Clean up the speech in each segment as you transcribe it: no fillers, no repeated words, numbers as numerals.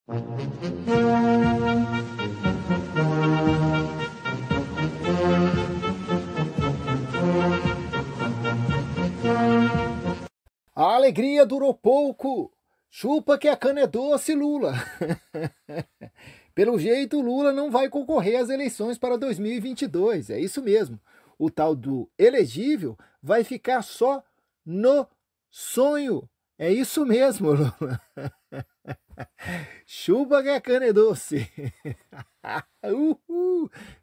A alegria durou pouco. Chupa que a cana é doce, Lula. Pelo jeito, Lula não vai concorrer às eleições para 2022. É isso mesmo. O tal do elegível vai ficar só no sonho. É isso mesmo, Lula. Chupa que a cana é doce.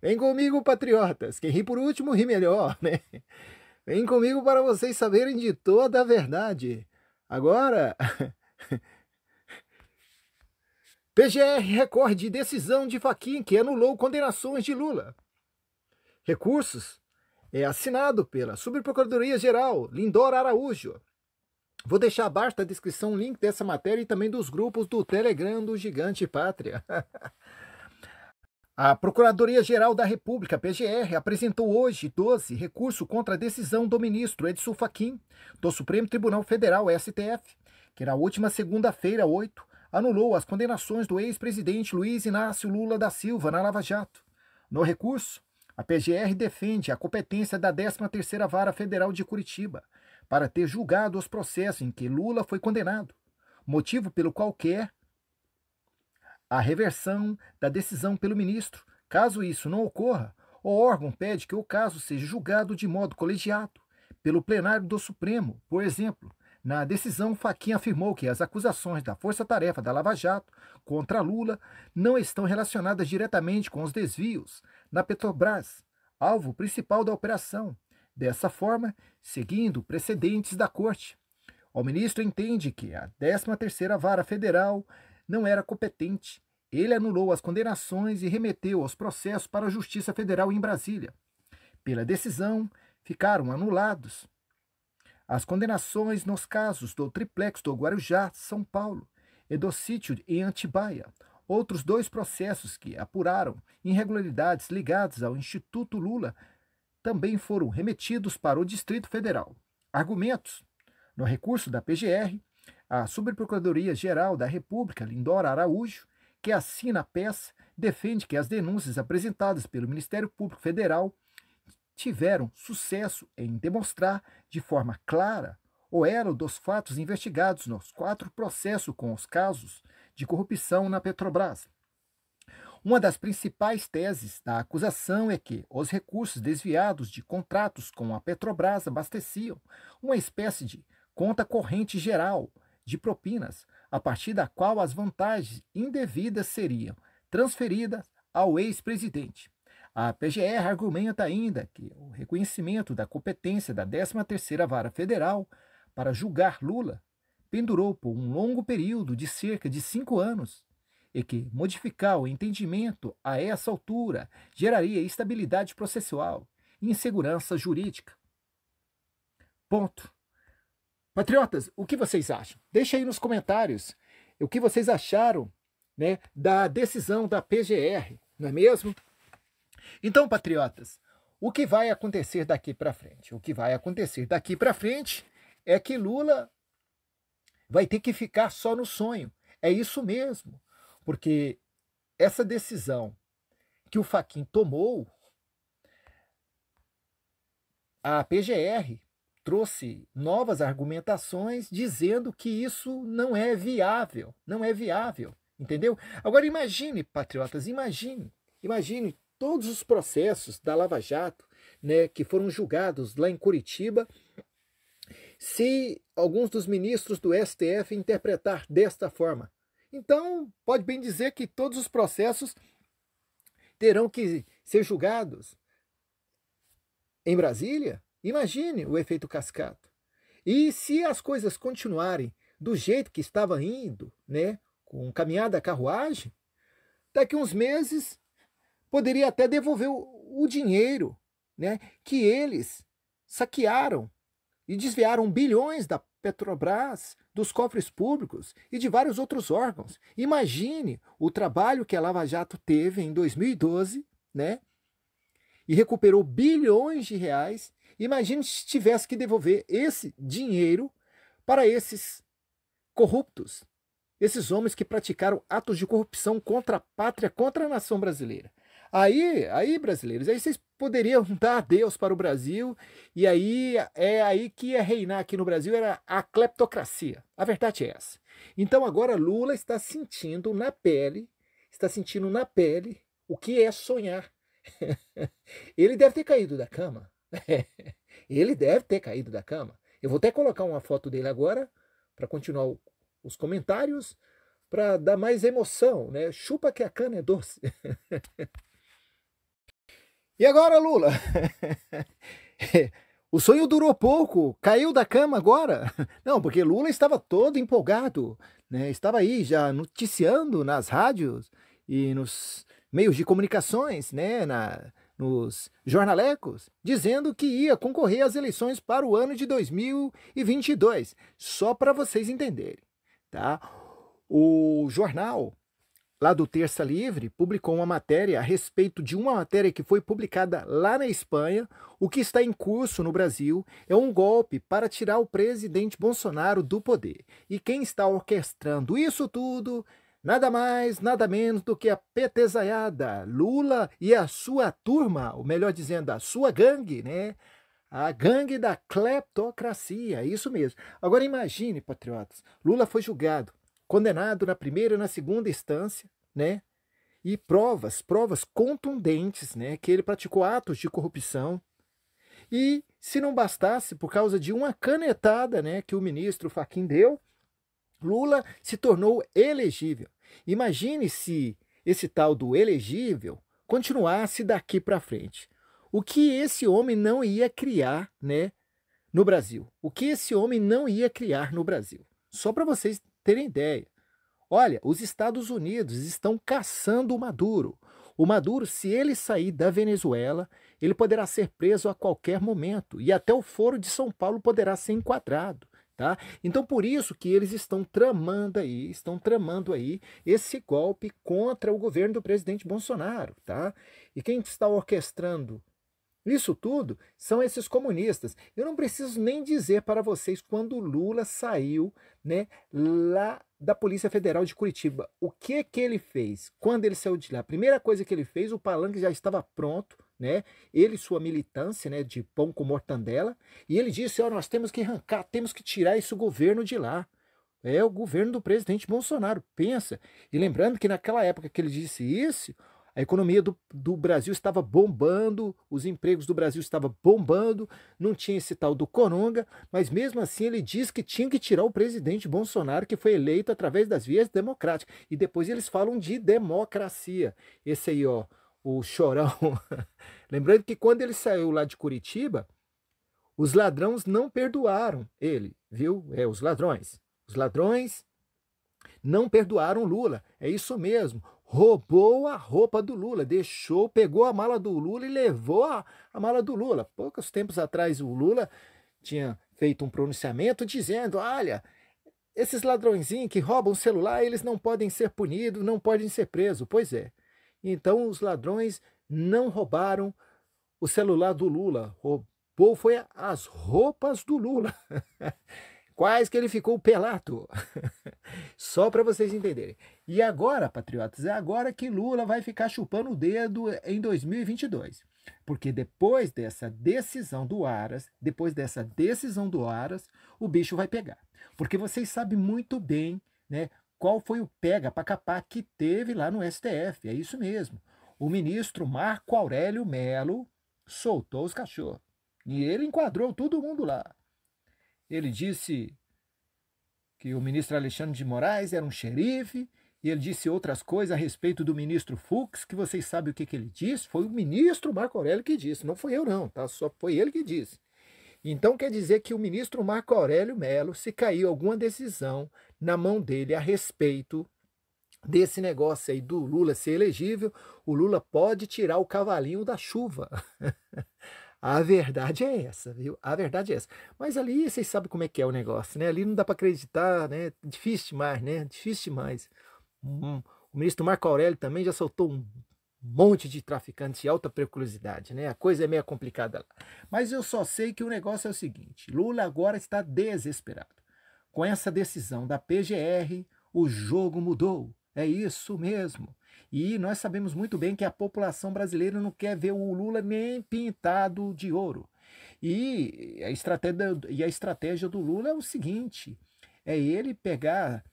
Vem comigo, patriotas. Quem ri por último, ri melhor, né? Vem comigo para vocês saberem de toda a verdade. Agora, PGR recorre de decisão de Fachin que anulou condenações de Lula. Recursos é assinado pela Subprocuradoria-Geral Lindora Araújo. Vou deixar abaixo da descrição o link dessa matéria e também dos grupos do Telegram do Gigante Pátria. A Procuradoria-Geral da República, PGR, apresentou hoje, 12, recurso contra a decisão do ministro Edson Fachin, do Supremo Tribunal Federal, STF, que na última segunda-feira, 8, anulou as condenações do ex-presidente Luiz Inácio Lula da Silva na Lava Jato. No recurso, a PGR defende a competência da 13ª Vara Federal de Curitiba para ter julgado os processos em que Lula foi condenado, motivo pelo qual quer a reversão da decisão pelo ministro. Caso isso não ocorra, o órgão pede que o caso seja julgado de modo colegiado pelo plenário do Supremo. Por exemplo, na decisão, Fachin afirmou que as acusações da Força-Tarefa da Lava Jato contra Lula não estão relacionadas diretamente com os desvios na Petrobras, alvo principal da operação. Dessa forma, seguindo precedentes da Corte, o ministro entende que a 13ª Vara Federal não era competente. Ele anulou as condenações e remeteu os processos para a Justiça Federal em Brasília. Pela decisão, ficaram anulados as condenações nos casos do triplex do Guarujá, São Paulo, e do sítio em Atibaia. Outros 2 processos que apuraram irregularidades ligadas ao Instituto Lula também foram remetidos para o Distrito Federal. Argumentos: no recurso da PGR, a Subprocuradoria-Geral da República, Lindora Araújo, que assina a peça, defende que as denúncias apresentadas pelo Ministério Público Federal tiveram sucesso em demonstrar de forma clara o elo dos fatos investigados nos 4 processos com os casos de corrupção na Petrobras. Uma das principais teses da acusação é que os recursos desviados de contratos com a Petrobras abasteciam uma espécie de conta corrente geral de propinas, a partir da qual as vantagens indevidas seriam transferidas ao ex-presidente. A PGR argumenta ainda que o reconhecimento da competência da 13ª Vara Federal para julgar Lula pendurou por um longo período de cerca de 5 anos e que modificar o entendimento a essa altura geraria instabilidade processual e insegurança jurídica. Ponto. Patriotas, o que vocês acham? Deixa aí nos comentários o que vocês acharam, né, da decisão da PGR, não é mesmo? Então, patriotas, o que vai acontecer daqui para frente? O que vai acontecer daqui para frente é que Lula vai ter que ficar só no sonho. É isso mesmo, porque essa decisão que o Fachin tomou, a PGR trouxe novas argumentações dizendo que isso não é viável, entendeu? Agora imagine, patriotas, imagine todos os processos da Lava Jato, né, que foram julgados lá em Curitiba, se alguns dos ministros do STF interpretar desta forma. Então, pode bem dizer que todos os processos terão que ser julgados em Brasília. Imagine o efeito cascata. E se as coisas continuarem do jeito que estava indo, né, com caminhada a carruagem, daqui a uns meses poderia até devolver o dinheiro, né, que eles saquearam e desviaram bilhões da Petrobras, dos cofres públicos e de vários outros órgãos. Imagine o trabalho que a Lava Jato teve em 2012, né, e recuperou bilhões de reais. Imagine se tivesse que devolver esse dinheiro para esses corruptos. Esses homens que praticaram atos de corrupção contra a pátria, contra a nação brasileira. Aí, brasileiros, aí vocês poderiam dar adeus para o Brasil, e aí é aí que ia reinar aqui no Brasil era a cleptocracia. A verdade é essa. Então agora Lula está sentindo na pele o que é sonhar. Ele deve ter caído da cama. Ele deve ter caído da cama. Eu vou até colocar uma foto dele agora para continuar os comentários, para dar mais emoção, né? Chupa que a cana é doce. E agora, Lula? O sonho durou pouco, caiu da cama agora. Não, porque Lula estava todo empolgado, né? Estava aí já noticiando nas rádios e nos meios de comunicações, né? Nos jornalecos, dizendo que ia concorrer às eleições para o ano de 2022. Só para vocês entenderem, tá? O jornal lá do Terça Livre, publicou uma matéria a respeito de uma matéria que foi publicada lá na Espanha. O que está em curso no Brasil é um golpe para tirar o presidente Bolsonaro do poder. E quem está orquestrando isso tudo, nada mais, nada menos do que a petezaiada, Lula e a sua turma, ou melhor dizendo, a sua gangue, né? A gangue da cleptocracia, isso mesmo. Agora imagine, patriotas, Lula foi julgado, condenado na primeira e na segunda instância, né? E provas contundentes, né? Que ele praticou atos de corrupção. E se não bastasse, por causa de uma canetada, né? Que o ministro Fachin deu, Lula se tornou elegível. Imagine se esse tal do elegível continuasse daqui para frente. O que esse homem não ia criar, né? No Brasil. O que esse homem não ia criar no Brasil. Só para vocês terem ideia. Olha, os Estados Unidos estão caçando o Maduro. O Maduro, se ele sair da Venezuela, ele poderá ser preso a qualquer momento. E até o Foro de São Paulo poderá ser enquadrado. Tá? Então, por isso que eles estão tramando aí esse golpe contra o governo do presidente Bolsonaro. Tá? E quem está orquestrando isso tudo são esses comunistas. Eu não preciso nem dizer para vocês quando o Lula saiu, né, lá da Polícia Federal de Curitiba. O que ele fez quando ele saiu de lá? A primeira coisa que ele fez, o palanque já estava pronto, né? Ele e sua militância, né, de pão com mortandela, e ele disse: nós temos que arrancar, temos que tirar esse governo de lá. É o governo do presidente Bolsonaro, pensa. E lembrando que naquela época que ele disse isso, a economia do Brasil estava bombando, os empregos do Brasil estavam bombando, não tinha esse tal do coronga, mas mesmo assim ele disse que tinha que tirar o presidente Bolsonaro, que foi eleito através das vias democráticas. E depois eles falam de democracia. Esse aí, ó, o Chorão. Lembrando que quando ele saiu lá de Curitiba, os ladrões não perdoaram ele, viu? Os ladrões. Os ladrões não perdoaram Lula. É isso mesmo. Roubou a roupa do Lula, pegou a mala do Lula e levou a mala do Lula. Poucos tempos atrás o Lula tinha feito um pronunciamento dizendo: olha, esses ladrõezinhos que roubam o celular, eles não podem ser punidos, não podem ser presos. Pois é. Então os ladrões não roubaram o celular do Lula, roubou foi as roupas do Lula. Quais que ele ficou pelado. Só para vocês entenderem. E agora, patriotas, é agora que Lula vai ficar chupando o dedo em 2022. Porque depois dessa decisão do Aras, o bicho vai pegar. Porque vocês sabem muito bem, né, qual foi o pega para capar que teve lá no STF. É isso mesmo. O ministro Marco Aurélio Melo soltou os cachorros. E ele enquadrou todo mundo lá. Ele disse que o ministro Alexandre de Moraes era um xerife, e ele disse outras coisas a respeito do ministro Fux, que vocês sabem o que ele disse. Foi o ministro Marco Aurélio que disse, não foi eu não, tá? Só foi ele que disse. Então quer dizer que o ministro Marco Aurélio Melo, se caiu alguma decisão na mão dele a respeito desse negócio aí do Lula ser elegível, o Lula pode tirar o cavalinho da chuva. A verdade é essa, viu? A verdade é essa. Mas ali vocês sabem como é que é o negócio, né? Ali não dá para acreditar, né? Difícil demais, né? Difícil demais. O ministro Marco Aurélio também já soltou um monte de traficantes de alta periculosidade, né? A coisa é meio complicada lá. Mas eu só sei que o negócio é o seguinte: Lula agora está desesperado. Com essa decisão da PGR, O jogo mudou. É isso mesmo. E nós sabemos muito bem que a população brasileira não quer ver o Lula nem pintado de ouro. E a estratégia do Lula é o seguinte: é ele pegar,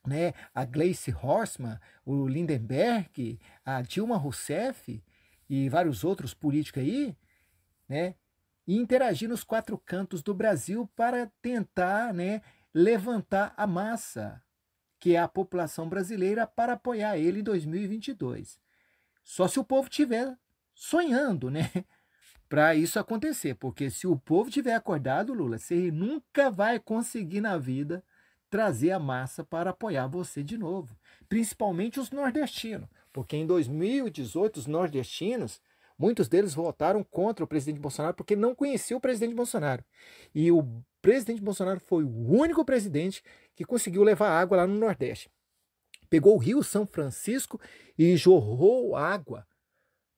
né, a Gleice Hoffmann, o Lindenberg, a Dilma Rousseff e vários outros políticos aí, né, e interagir nos quatro cantos do Brasil para tentar, né, levantar a massa, que é a população brasileira, para apoiar ele em 2022. Só se o povo estiver sonhando, né, para isso acontecer, porque se o povo tiver acordado, Lula, você nunca vai conseguir na vida trazer a massa para apoiar você de novo, principalmente os nordestinos, porque em 2018 os nordestinos, muitos deles votaram contra o presidente Bolsonaro porque não conheciam o presidente Bolsonaro. E o presidente Bolsonaro foi o único presidente que conseguiu levar água lá no Nordeste. Pegou o Rio São Francisco e jorrou água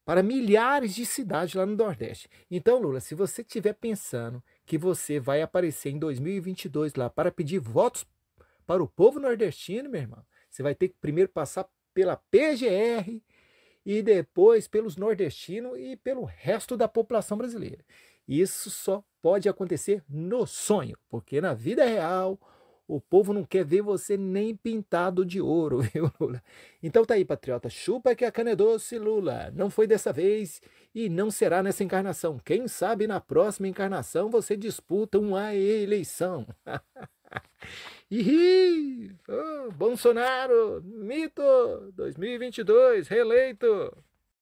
para milhares de cidades lá no Nordeste. Então, Lula, se você estiver pensando que você vai aparecer em 2022 lá para pedir votos para o povo nordestino, meu irmão, você vai ter que primeiro passar pela PGR e depois pelos nordestinos e pelo resto da população brasileira. Isso só pode acontecer no sonho, porque na vida real o povo não quer ver você nem pintado de ouro, viu, Lula? Então tá aí, patriota, chupa que a cana é doce, Lula. Não foi dessa vez e não será nessa encarnação. Quem sabe na próxima encarnação você disputa uma eleição. Ih, oh, Bolsonaro, mito, 2022, reeleito.